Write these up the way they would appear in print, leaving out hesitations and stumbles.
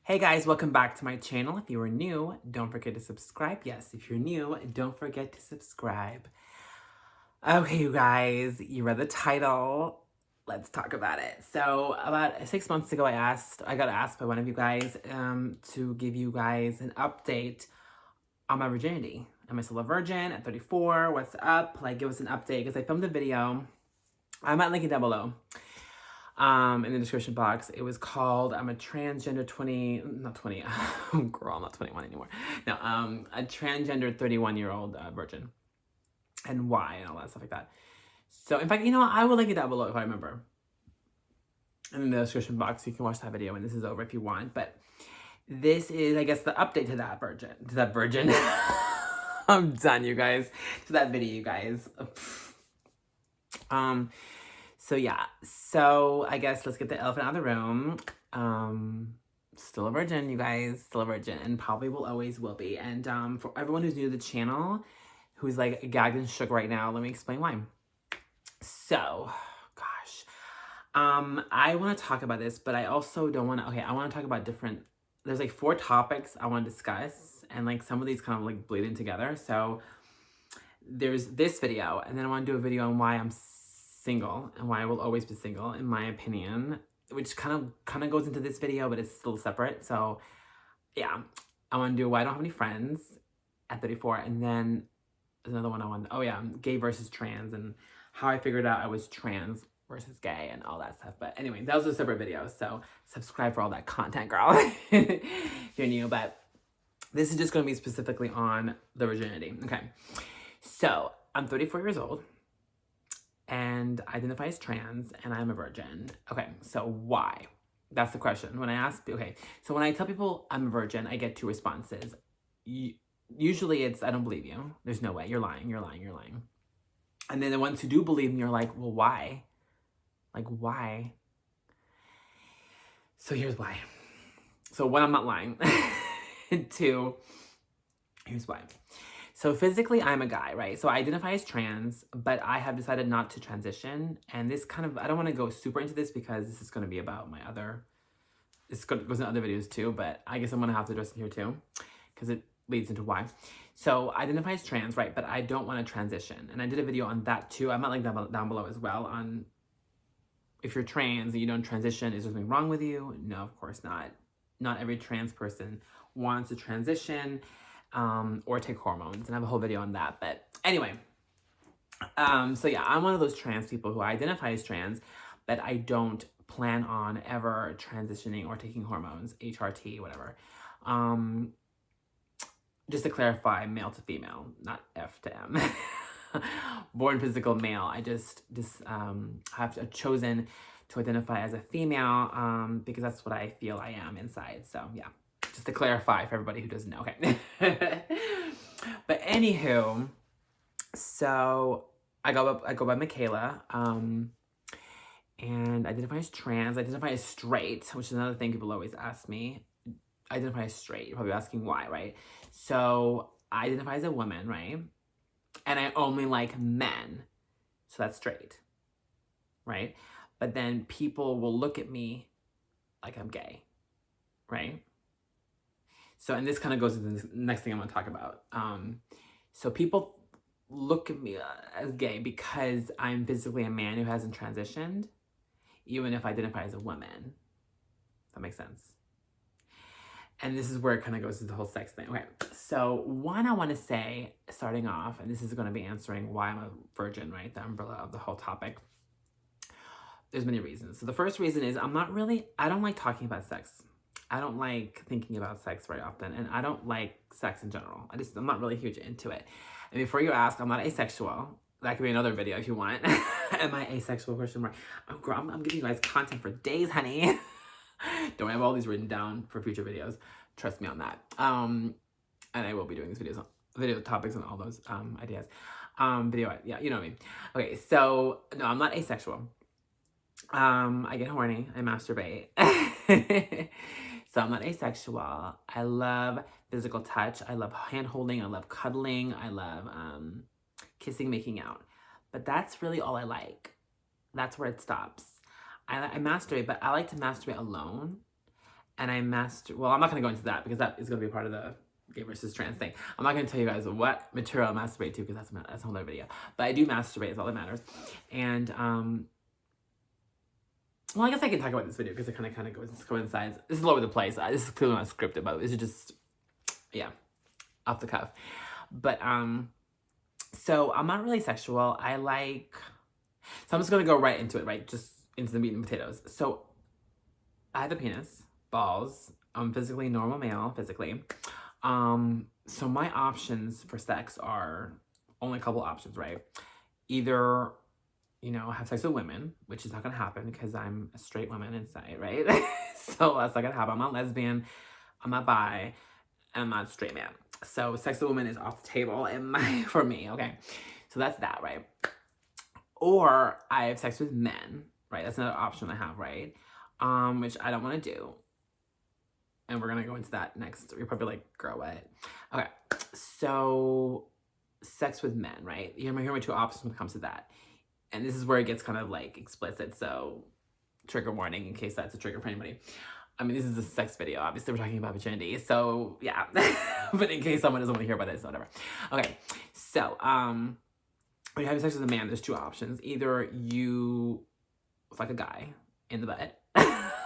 Hey guys, welcome back to my channel. If you are new, don't forget to subscribe. Yes, if you're new, don't forget to subscribe. Okay, you guys, you read the title. Let's talk about it. So about 6 months ago, I got asked by one of you guys to give you guys an update on my virginity. Am I still a virgin at 34? What's up? Like, give us an update because I filmed a video. I might link it down below. In the description box. It was called I'm a transgender 20, not 20, girl, I'm not 21 anymore. No, a transgender 31-year-old virgin, and why, and all that stuff like that. So, in fact, you know what? I will link it down below if I remember. And in the description box, you can watch that video when this is over if you want. But this is, I guess, the update to that virgin. I'm done, you guys. To that video, you guys. So yeah, so I guess let's get the elephant out of the room. Still a virgin, you guys, still a virgin, and probably always will be. And for everyone who's new to the channel, who's like gagged and shook right now, let me explain why. So, gosh, I want to talk about this, but I also don't want to. Okay, I want to talk about different. There's like 4 topics I want to discuss, and like some of these kind of like bleed in together. So there's this video, and then I want to do a video on why I'm single and why I will always be single, in my opinion, which kind of goes into this video, but it's still separate. So yeah, I want to do why I don't have any friends at 34, and then there's another one I want. Oh yeah, gay versus trans, and how I figured out I was trans versus gay and all that stuff. But anyway, those are separate videos. So subscribe for all that content, girl. If you're new, but this is just going to be specifically on the virginity. Okay, so I'm 34 years old and identify as trans, and I'm a virgin. Okay, so why? That's the question. When I tell people I'm a virgin, I get 2 responses. Usually it's, I don't believe you. There's no way. You're lying. And then the ones who do believe me are like, well, why? Like, why? So here's why. So 1, I'm not lying. 2, here's why. So physically, I'm a guy, right? So I identify as trans, but I have decided not to transition. And this kind of, I don't want to go super into this because this is going to be about my other, this goes in other videos too, but I guess I'm going to have to address it here too because it leads into why. So I identify as trans, right? But I don't want to transition. And I did a video on that too. I might link that down below as well on if you're trans and you don't transition, is there something wrong with you? No, of course not. Not every trans person wants to transition. Or take hormones, and I have a whole video on that. But anyway, so yeah, I'm one of those trans people who identify as trans, but I don't plan on ever transitioning or taking hormones, HRT, whatever. Just to clarify, male to female, not F to M. Born physical male. I just have chosen to identify as a female because that's what I feel I am inside. So yeah. Just to clarify for everybody who doesn't know, okay. But anywho, so I go by Michaela, and identify as trans, identify as straight, which is another thing people always ask me. I identify as straight. You're probably asking why, right? So I identify as a woman, right? And I only like men, so that's straight, right? But then people will look at me like I'm gay, right? So, and this kind of goes into the next thing I'm going to talk about. So people look at me as gay because I'm physically a man who hasn't transitioned, even if I identify as a woman. That makes sense. And this is where it kind of goes to the whole sex thing. Okay, so one I want to say, starting off, and this is going to be answering why I'm a virgin, right? The umbrella of the whole topic. There's many reasons. So the first reason is I don't like talking about sex. I don't like thinking about sex very often, and I don't like sex in general. I'm not really huge into it. And before you ask, I'm not asexual. That could be another video if you want. Am I asexual? Question mark. Oh, girl, I'm giving you guys content for days, honey. Don't have all these written down for future videos. Trust me on that. And I will be doing these video topics and all those ideas. Yeah, you know what I mean. Okay, so no, I'm not asexual. I get horny. I masturbate. So I'm not asexual. I love physical touch. I love hand holding. I love cuddling. I love kissing, making out. But that's really all I like. That's where it stops. I masturbate, but I like to masturbate alone. and I master. Well, I'm not gonna go into that because that is gonna be part of the gay versus trans thing. I'm not gonna tell you guys what material I masturbate to because that's a whole other video. But I do masturbate. It's all that matters. And well, I guess I can talk about this video because it kind of coincides. This is all over the place. This is clearly not scripted, but this is just, yeah, off the cuff. But so I'm not really sexual. So I'm just gonna go right into it, right? Just into the meat and potatoes. So I have a penis, balls. I'm physically normal male, physically. So my options for sex are only a couple options, right? Either, you know, have sex with women, which is not gonna happen because I'm a straight woman inside, right? So that's not gonna happen. I'm not lesbian, I'm not bi, and I'm not straight man. So sex with women is off the table for me, okay? So that's that, right? Or I have sex with men, right? That's another option I have, right? Which I don't want to do. And we're gonna go into that next. You're probably like, girl, what? Okay, so sex with men, right? Here are my two options when it comes to that. And this is where it gets kind of like explicit, so trigger warning in case that's a trigger for anybody. I mean, this is a sex video. Obviously, we're talking about virginity, so yeah. But in case someone doesn't want to hear about it, so whatever. Okay, so when you're having sex with a man, there's two options. Either you fuck a guy in the butt,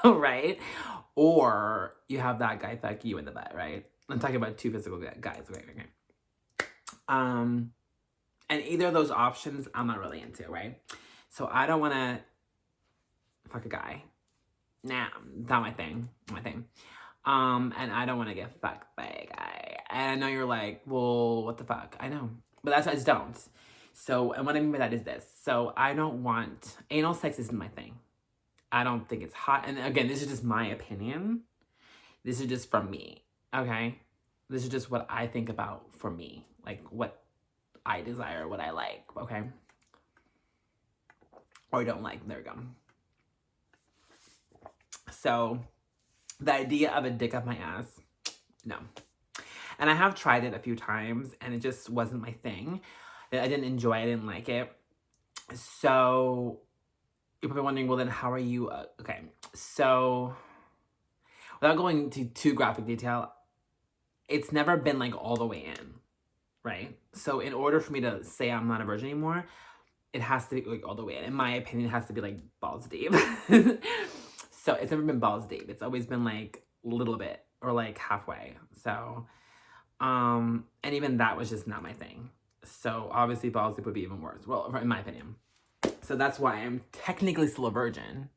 right? Or you have that guy fuck you in the butt, right? I'm talking about two physical guys. Okay. And either of those options, I'm not really into, right? So I don't want to fuck a guy. Nah, not my thing. And I don't want to get fucked by a guy. And I know you're like, well, what the fuck? I know. But I just don't. So, and what I mean by that is this. So I don't want, anal sex isn't my thing. I don't think it's hot. And again, this is just my opinion. This is just from me, okay? This is just what I think about for me. Like what I desire, what I like, okay? Or don't like, there we go. So the idea of a dick up my ass, no. And I have tried it a few times and it just wasn't my thing. I didn't enjoy it, I didn't like it. So you're probably wondering, well then how are you, okay. So without going into too graphic detail, it's never been like all the way in, right? So in order for me to say I'm not a virgin anymore, it has to be like all the way in. In my opinion, it has to be like balls deep. So it's never been balls deep. It's always been like a little bit or like halfway. So, and even that was just not my thing. So obviously balls deep would be even worse. Well, in my opinion. So that's why I'm technically still a virgin.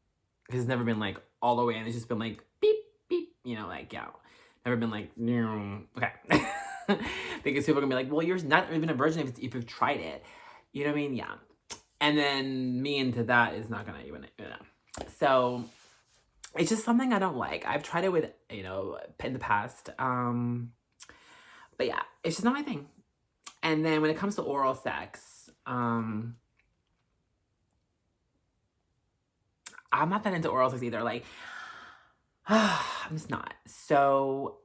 Because it's never been like all the way in. It's just been like beep, beep, you know, like, yeah. Never been like, okay. Because people are gonna be like, well, you're not even a virgin if you've tried it. You know what I mean? Yeah. And then me into that is not gonna even, you know. So it's just something I don't like. I've tried it with, you know, in the past. But yeah, it's just not my thing. And then when it comes to oral sex, I'm not that into oral sex either. Like, I'm just not. So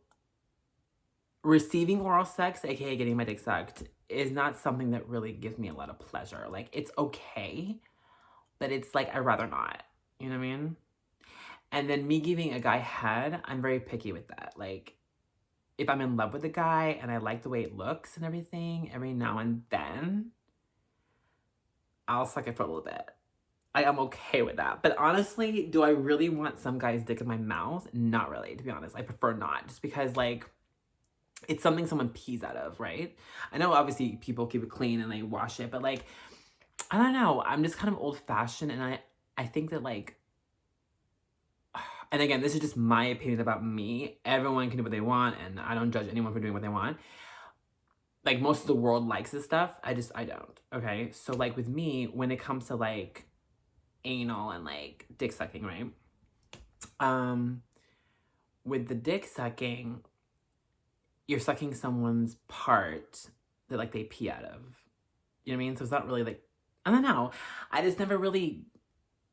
receiving oral sex, aka getting my dick sucked, is not something that really gives me a lot of pleasure. Like, it's okay, but it's like, I'd rather not. You know what I mean? And then me giving a guy head, I'm very picky with that. Like, if I'm in love with a guy and I like the way it looks and everything, every now and then, I'll suck it for a little bit. I'm okay with that. But honestly, do I really want some guy's dick in my mouth? Not really, to be honest. I prefer not. Just because, like, it's something someone pees out of, right? I know, obviously, people keep it clean and they wash it. But, like, I don't know. I'm just kind of old-fashioned. And I think that, like, and again, this is just my opinion about me. Everyone can do what they want, and I don't judge anyone for doing what they want. Like, most of the world likes this stuff. I don't, okay? So, like, with me, when it comes to, like, anal and, like, dick sucking, right? With the dick sucking, you're sucking someone's part that, like, they pee out of. You know what I mean? So it's not really, like, I don't know. I just never really,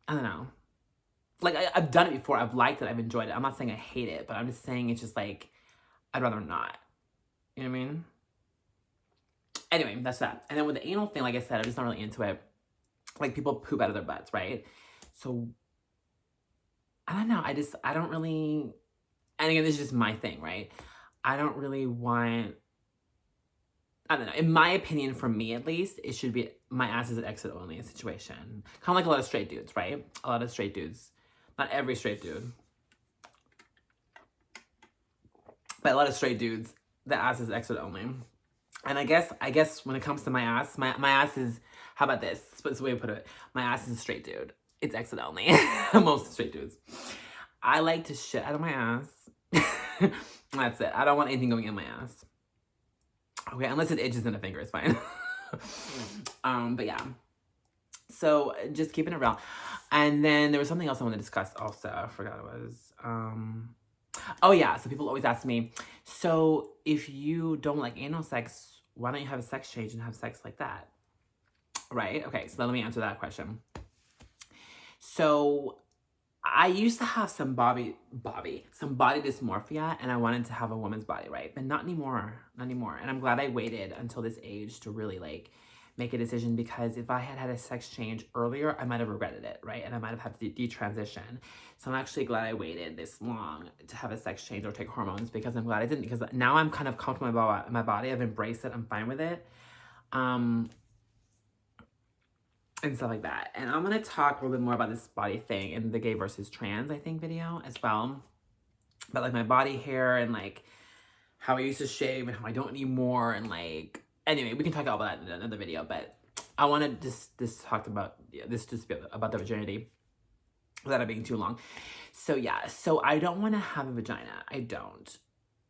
I don't know. Like, I've done it before. I've liked it. I've enjoyed it. I'm not saying I hate it, but I'm just saying it's just, like, I'd rather not. You know what I mean? Anyway, that's that. And then with the anal thing, like I said, I'm just not really into it. Like, people poop out of their butts, right? So, I don't know. I don't really and again, this is just my thing, right? I don't really want, I don't know. In my opinion, for me at least, it should be my ass is an exit only situation. Kind of like a lot of straight dudes, right? A lot of straight dudes. Not every straight dude, but a lot of straight dudes, the ass is exit only. And I guess when it comes to my ass, my ass is, how about this? That's the way to put it. My ass is a straight dude. It's exit only. Most straight dudes. I like to shit out of my ass. That's it. I don't want anything going in my ass. Okay, unless it itches in a finger, it's fine. But yeah. So just keeping it real. And then there was something else I wanted to discuss also. I forgot it was. Oh yeah, so people always ask me, so if you don't like anal sex, why don't you have a sex change and have sex like that? Right? Okay, so let me answer that question. So I used to have some body dysmorphia, and I wanted to have a woman's body, right? But not anymore, not anymore. And I'm glad I waited until this age to really like make a decision, because if I had had a sex change earlier, I might have regretted it, right? And I might have had to detransition. So I'm actually glad I waited this long to have a sex change or take hormones, because I'm glad I didn't, because now I'm kind of comfortable in my body. I've embraced it. I'm fine with it. And stuff like that. And I'm going to talk a little bit more about this body thing in the gay versus trans, I think, video as well. But like my body hair and like how I used to shave and how I don't anymore. And like, anyway, we can talk about that in another video. But I want to just talk about, this just about the virginity without it being too long. So yeah, so I don't want to have a vagina. I don't.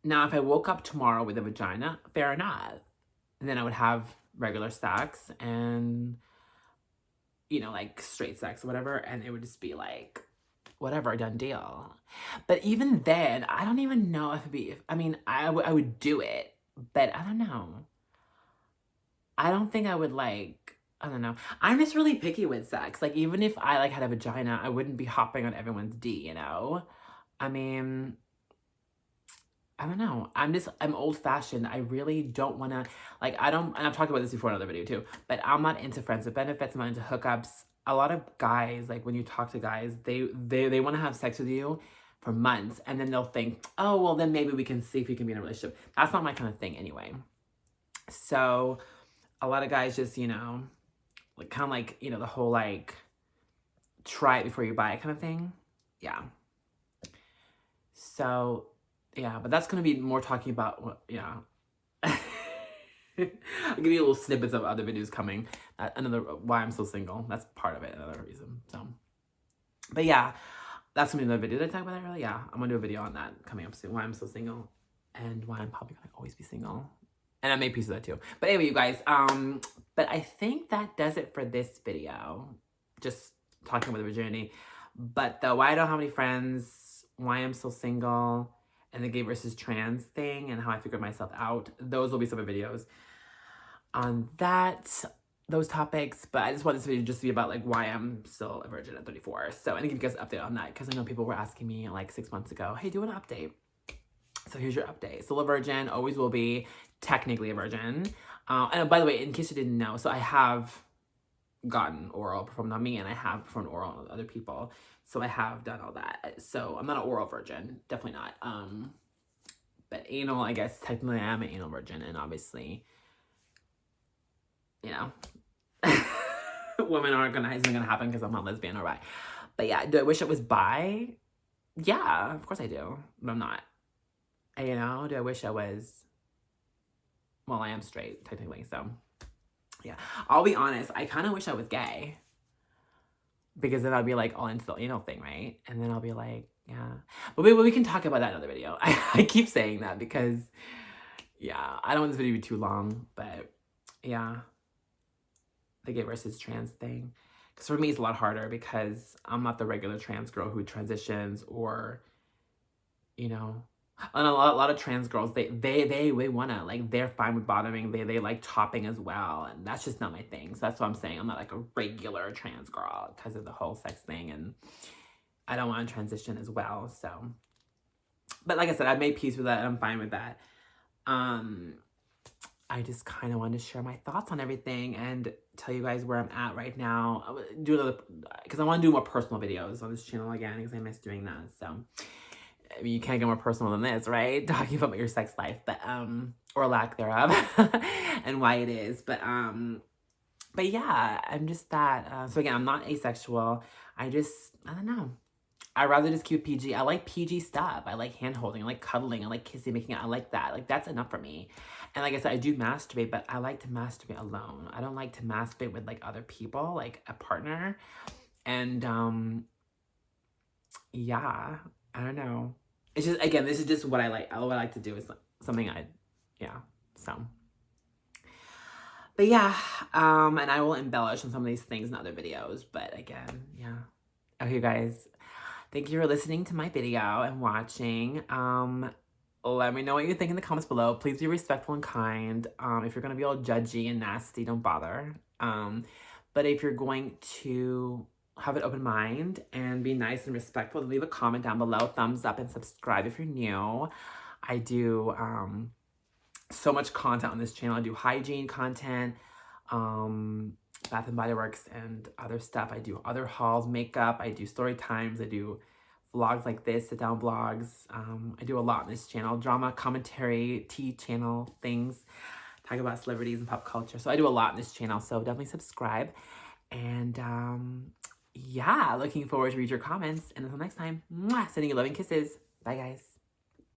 Now, if I woke up tomorrow with a vagina, fair enough. And then I would have regular sex and, you know, like straight sex or whatever, and it would just be like, whatever, done deal. But even then, I don't even know if it'd be, I mean, I would do it, but I don't know. I don't think I would like, I don't know. I'm just really picky with sex. Like, even if I like had a vagina, I wouldn't be hopping on everyone's D, you know? I mean, I don't know. I'm old fashioned. I really don't want to, like, and I've talked about this before in another video too, but I'm not into friends with benefits. I'm not into hookups. A lot of guys, like when you talk to guys, they want to have sex with you for months, and then they'll think, oh, well, then maybe we can see if we can be in a relationship. That's not my kind of thing anyway. So a lot of guys just, you know, like kind of like, you know, the whole like try it before you buy it kind of thing. Yeah. So yeah, but that's going to be more talking about, yeah. I'll give you little snippets of other videos coming. Another, why I'm so single. That's part of it, another reason. So, but yeah, that's going to be another video. Did I talk about that earlier? Yeah, I'm going to do a video on that coming up soon. Why I'm so single and why I'm probably going to always be single. And I made pieces of that too. But anyway, you guys, but I think that does it for this video. Just talking about the virginity. But the why I don't have any friends, why I'm so single, and the gay versus trans thing, and how I figured myself out. Those will be some of the videos on those topics. But I just want this video just to be about like why I'm still a virgin at 34. So, and give you guys an update on that, because I know people were asking me like 6 months ago, hey, do an update. So here's your update. Still a virgin, always will be, technically a virgin. And by the way, in case you didn't know, so I have gotten oral performed on me, and I have performed oral on other people. So I have done all that. So I'm not an oral virgin, definitely not. But anal, I guess technically I am an anal virgin, and obviously, you know, women aren't gonna, it's not gonna happen because I'm not lesbian or bi. But yeah, do I wish it was bi? Yeah, of course I do, but I'm not. And, you know, do I wish I was, well, I am straight technically, so yeah. I'll be honest, I kind of wish I was gay, because then I'll be like all into the anal thing, right? And then I'll be like, yeah. But we can talk about that in another video. I keep saying that because, yeah, I don't want this video to be too long, but yeah. The gay versus trans thing. Because for me, it's a lot harder because I'm not the regular trans girl who transitions or, you know. And a lot of trans girls, they wanna, like, they're fine with bottoming. They like topping as well. And that's just not my thing. So that's what I'm saying. I'm not like a regular trans girl because of the whole sex thing. And I don't want to transition as well. So, but like I said, I made peace with that. And I'm fine with that. I just kind of wanted to share my thoughts on everything and tell you guys where I'm at right now. Do another, because I want to do more personal videos on this channel again, because I miss doing that. So I mean, you can't get more personal than this, right? Talking about your sex life, but or lack thereof, and why it is. But yeah, I'm just that. So again, I'm not asexual. I don't know. I'd rather just keep it PG. I like PG stuff. I like hand holding. I like cuddling. I like kissing, making out. I like that. Like, that's enough for me. And like I said, I do masturbate, but I like to masturbate alone. I don't like to masturbate with like other people, like a partner. And yeah, I don't know. It's just, again, this is just what I like. What I like to do is something yeah. So. But yeah, and I will embellish on some of these things in other videos. But again, yeah. Okay, guys. Thank you for listening to my video and watching. Let me know what you think in the comments below. Please be respectful and kind. If you're going to be all judgy and nasty, don't bother. But if you're going to have an open mind and be nice and respectful, leave a comment down below, thumbs up, and subscribe if you're new. I do so much content on this channel. I do hygiene content, Bath and Body Works and other stuff. I do other hauls, makeup. I do story times. I do vlogs like this, sit down vlogs. I do a lot on this channel. Drama, commentary, tea channel things. Talk about celebrities and pop culture. So I do a lot on this channel. So definitely subscribe. And yeah, looking forward to read your comments. And until next time, sending you loving kisses. Bye, guys.